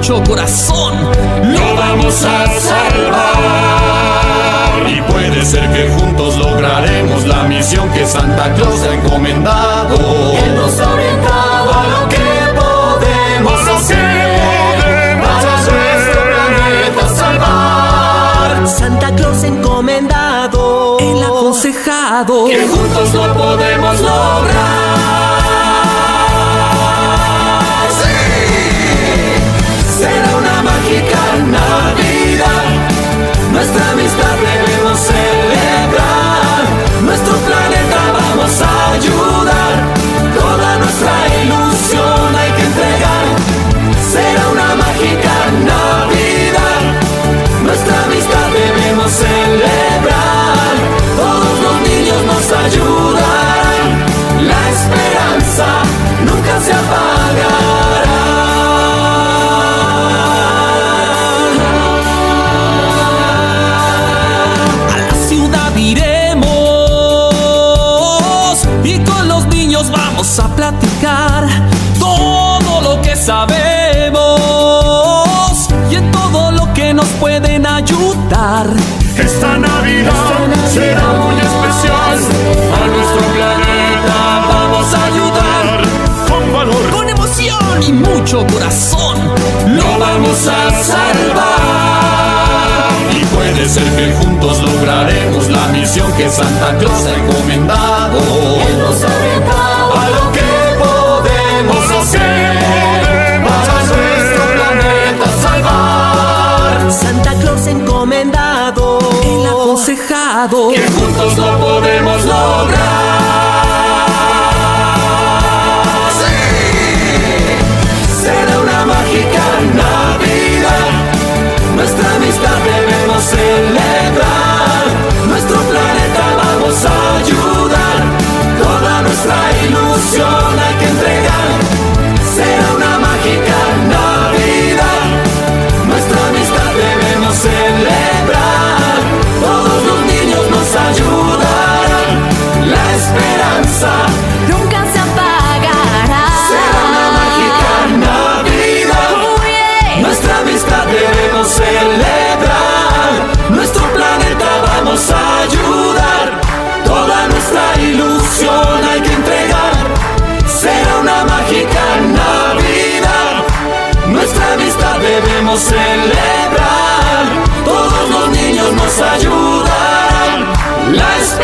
mucho corazón lo vamos a salvar. Y puede ser que juntos lograremos la misión que Santa Claus ha encomendado. Él nos ha orientado a lo que podemos hacer para nuestro planeta salvar. Santa Claus encomendado, el aconsejado, que juntos lo podemos lograr. Será una mágica Navidad, nuestra amistad debemos celebrar, nuestro planeta vamos a ayudar, toda nuestra ilusión hay que entregar. Será una mágica Navidad, nuestra amistad debemos celebrar, todos los niños nos ayudarán, la esperanza nunca se apagará. Vamos a platicar todo lo que sabemos y en todo lo que nos pueden ayudar. Esta Navidad será muy especial, a nuestro planeta vamos a ayudar. Con valor, con emoción y mucho corazón lo vamos a salvar. Y puede ser que juntos lograremos la misión que Santa Claus ha encomendado. Él nos ha orientado a lo que podemos hacer para nuestro planeta salvar. Santa Claus encomendado, el aconsejado, que juntos lo podemos lograr. Sí. Será una mágica Navidad, nuestra amistad debemos celebrar, nuestro planeta vamos a ayudar, toda nuestra ilusión hay que entregar. Será una mágica Navidad, nuestra amistad debemos celebrar, todos los niños nos ayudarán, la esperanza nunca se apagará. será una mágica Navidad, nuestra amistad debemos celebrar, nuestro planeta vamos a ayudar, toda nuestra ilusión hay que entregar. Será una mágica Navidad, nuestra amistad debemos celebrar, todos los niños nos ayudarán, la esperanza